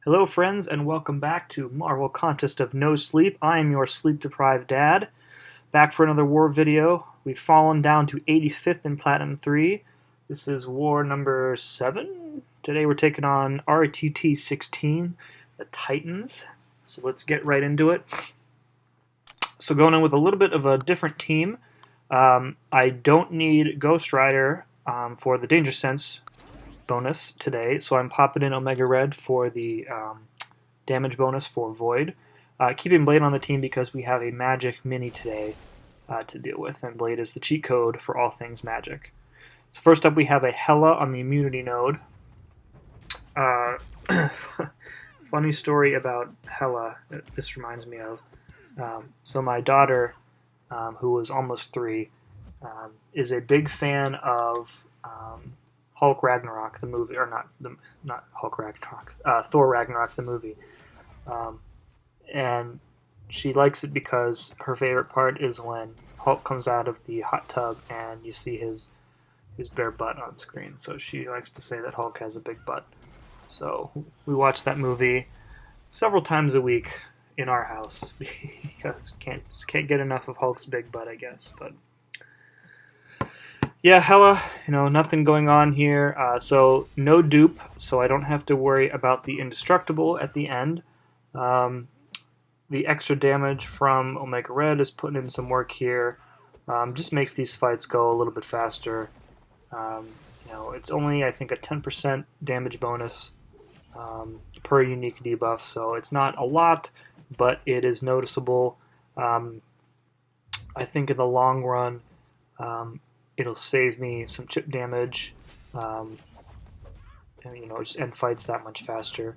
Hello, friends, and welcome back to Marvel Contest of No Sleep. I am your sleep-deprived dad. Back for another war video. We've fallen down to 85th in Platinum 3. This is war number 7. Today we're taking on RTT16, the Titans. So let's get right into it. So going in with a little bit of a different team. I don't need Ghost Rider for the Danger Sense bonus today, so I'm popping in Omega Red for the damage bonus for Void. Keeping Blade on the team because we have a Magic Mini today to deal with, and Blade is the cheat code for all things Magic. So first up we have a Hela on the Immunity node. Funny story about Hela that this reminds me of. So my daughter, who was almost 3, is a big fan of Hulk Ragnarok, the movie, or not Hulk Ragnarok, Thor Ragnarok, the movie, and she likes it because her favorite part is when Hulk comes out of the hot tub and you see his bare butt on screen. So she likes to say that Hulk has a big butt. So we watch that movie several times a week in our house because just can't get enough of Hulk's big butt, I guess. But yeah, Hela, nothing going on here. So no dupe, so I don't have to worry about the indestructible at the end. The extra damage from Omega Red is putting in some work here. Just makes these fights go a little bit faster. It's only, I think, a 10% damage bonus per unique debuff, so it's not a lot, but it is noticeable. I think in the long run, it'll save me some chip damage, and just end fights that much faster.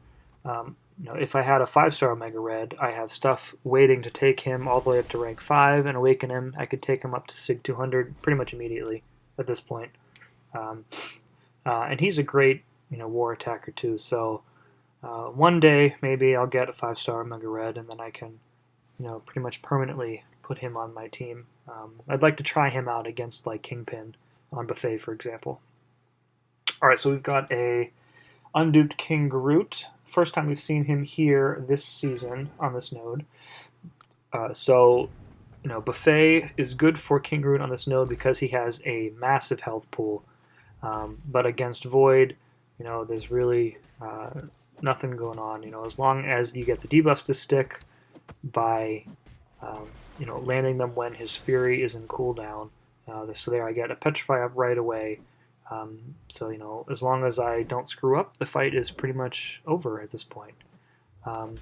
If I had a 5-star Omega Red, I have stuff waiting to take him all the way up to rank 5 and awaken him. I could take him up to Sig 200 pretty much immediately at this point. And he's a great, war attacker too. So one day maybe I'll get a 5-star Omega Red, and then I can, pretty much permanently put him on my team. I'd like to try him out against like Kingpin on Buffet, for example. Alright, so we've got a unduped King Groot. First time we've seen him here this season on this node. Buffet is good for King Groot on this node because he has a massive health pool. But against Void, there's really nothing going on. As long as you get the debuffs to stick by landing them when his Fury is in cooldown. So there I get a Petrify up right away. As long as I don't screw up, the fight is pretty much over at this point.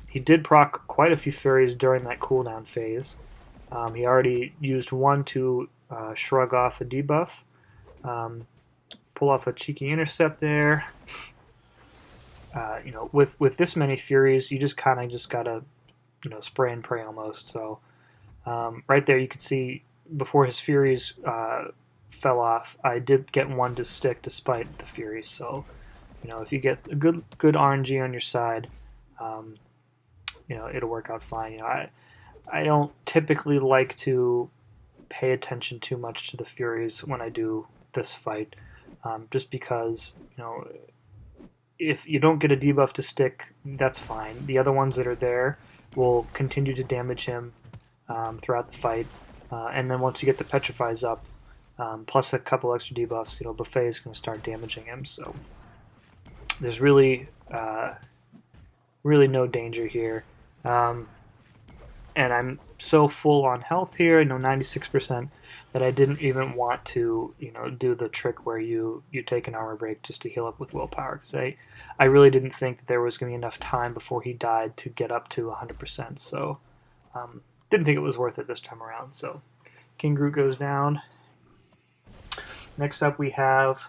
He did proc quite a few Furies during that cooldown phase. He already used one to shrug off a debuff. Pull off a cheeky intercept there. With this many Furies, you just kind of gotta, spray and pray almost. So right there, you can see before his Furies fell off, I did get one to stick despite the Furies. So, if you get a good RNG on your side, it'll work out fine. I don't typically like to pay attention too much to the Furies when I do this fight, just because, if you don't get a debuff to stick, that's fine. The other ones that are there will continue to damage him throughout the fight, and then once you get the Petrifies up, plus a couple extra debuffs, Buffet is going to start damaging him. So there's really no danger here. And I'm so full on health here, 96%, that I didn't even want to, do the trick where you take an armor break just to heal up with willpower, because I really didn't think that there was going to be enough time before he died to get up to 100%. So didn't think it was worth it this time around. So King Groot goes down. Next up we have,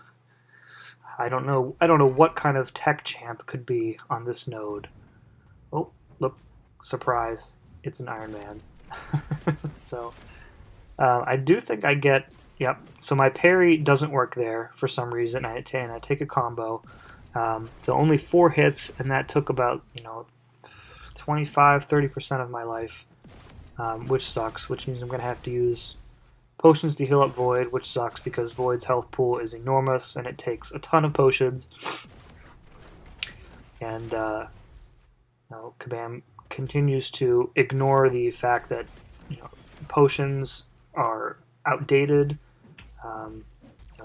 I don't know what kind of tech champ could be on this node. Oh, look, surprise, it's an Iron Man. So I do think I get, yep, so my parry doesn't work there for some reason, and I take a combo. So only 4 hits, and that took about, 25-30% of my life, which sucks, which means I'm going to have to use potions to heal up Void, which sucks because Void's health pool is enormous and it takes a ton of potions. And Kabam continues to ignore the fact that potions are outdated.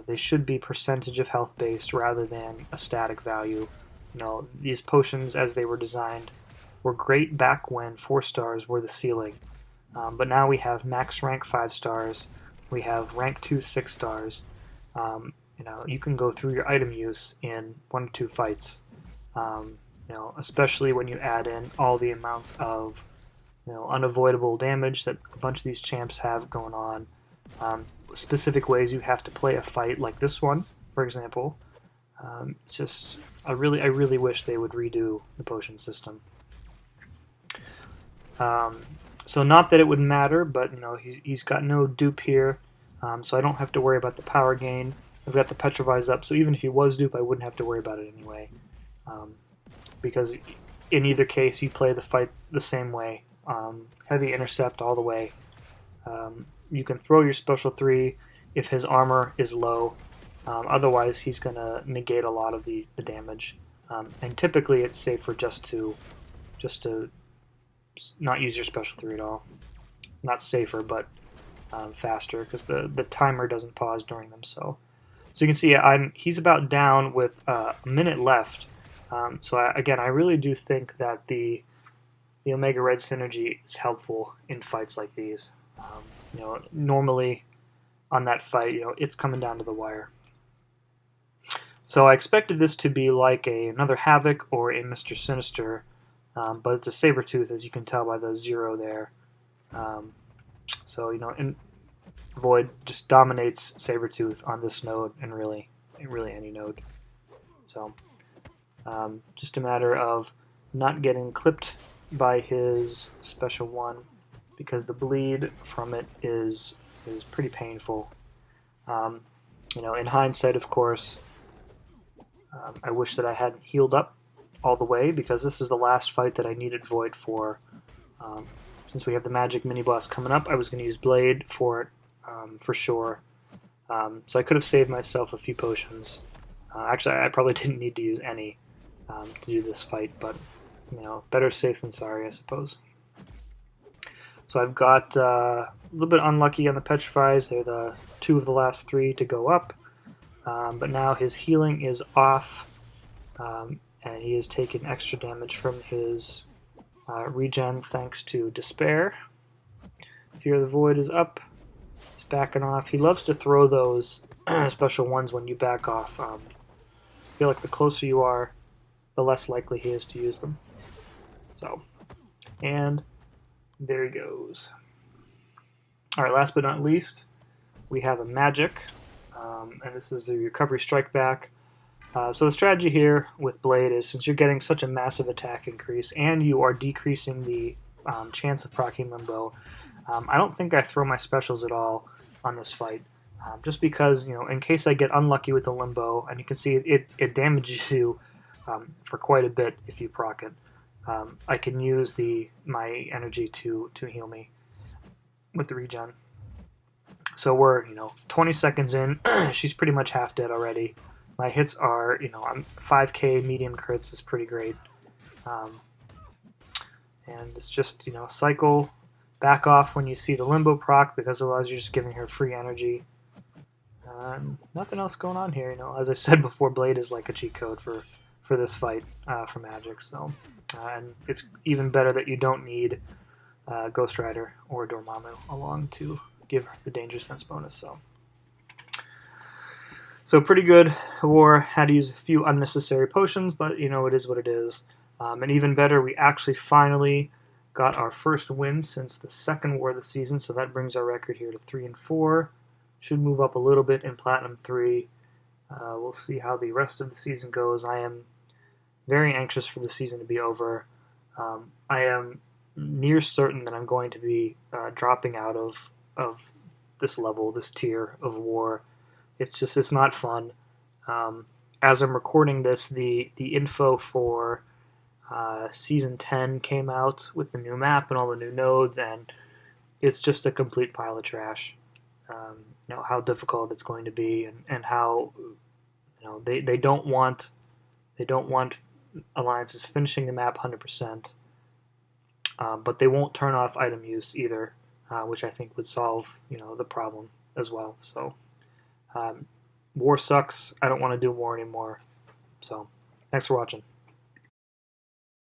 They should be percentage of health based rather than a static value. These potions, as they were designed, were great back when 4 stars were the ceiling. But now we have max rank 5 stars. We have rank 2 6 stars. You can go through your item use in 1 to 2 fights. Especially when you add in all the amounts of unavoidable damage that a bunch of these champs have going on. Specific ways you have to play a fight, like this one, for example. It's just I really wish they would redo the potion system. So not that it would matter, but he's got no dupe here, so I don't have to worry about the power gain. I've got the Petrify's up, so even if he was dupe, I wouldn't have to worry about it anyway. Because in either case, you play the fight the same way. Heavy intercept all the way. You can throw your special 3 if his armor is low. Otherwise, he's going to negate a lot of the damage. And typically, it's safer just to not use your special 3 at all. Not safer, but faster, because the timer doesn't pause during them. So you can see he's about down with a minute left. So I really do think that the Omega Red synergy is helpful in fights like these. Normally on that fight, it's coming down to the wire. So I expected this to be like another Havoc or a Mr. Sinister, but it's a Sabretooth, as you can tell by the 0 there. And Void just dominates Sabretooth on this node and really any node. So just a matter of not getting clipped by his special 1, because the bleed from it is pretty painful. In hindsight, of course, I wish that I hadn't healed up all the way, because this is the last fight that I needed Void for. Since we have the magic mini boss coming up, I was going to use Blade for it for sure. So I could have saved myself a few potions. Actually, I probably didn't need to use any to do this fight, but better safe than sorry, I suppose. So I've got a little bit unlucky on the Petrifies. They're the 2 of the last 3 to go up. But now his healing is off, and he has taken extra damage from his regen thanks to Despair. Fear of the Void is up. He's backing off. He loves to throw those special ones when you back off. I feel like the closer you are, the less likely he is to use them. So, and there he goes. Alright, last but not least, we have a magic, and this is the Recovery Strike Back. So the strategy here with Blade is, since you're getting such a massive attack increase and you are decreasing the chance of proccing Limbo, I don't think I throw my specials at all on this fight. Just because, in case I get unlucky with the Limbo, and you can see it damages you for quite a bit if you proc it. I can use my energy to heal me with the regen. So we're 20 seconds in. She's pretty much half dead already. My hits are I'm 5k medium crits is pretty great. And it's just cycle back off when you see the Limbo proc, because otherwise you're just giving her free energy. Nothing else going on here. As I said before, Blade is like a cheat code for this fight for Magic. So and it's even better that you don't need Ghost Rider or Dormammu along to give her the Danger Sense bonus. So pretty good. War had to use a few unnecessary potions, but it is what it is. And even better, we actually finally got our first win since the second war of the season, so that brings our record here to 3-4. Should move up a little bit in Platinum 3. We'll see how the rest of the season goes. I am very anxious for the season to be over. I am near certain that I'm going to be dropping out of this level, this tier of war. It's not fun. As I'm recording this, the info for Season 10 came out with the new map and all the new nodes, and it's just a complete pile of trash. How difficult it's going to be, and how they don't want Alliance is finishing the map 100%, but they won't turn off item use either, which I think would solve the problem as well. So war sucks. I don't want to do war anymore. So thanks for watching.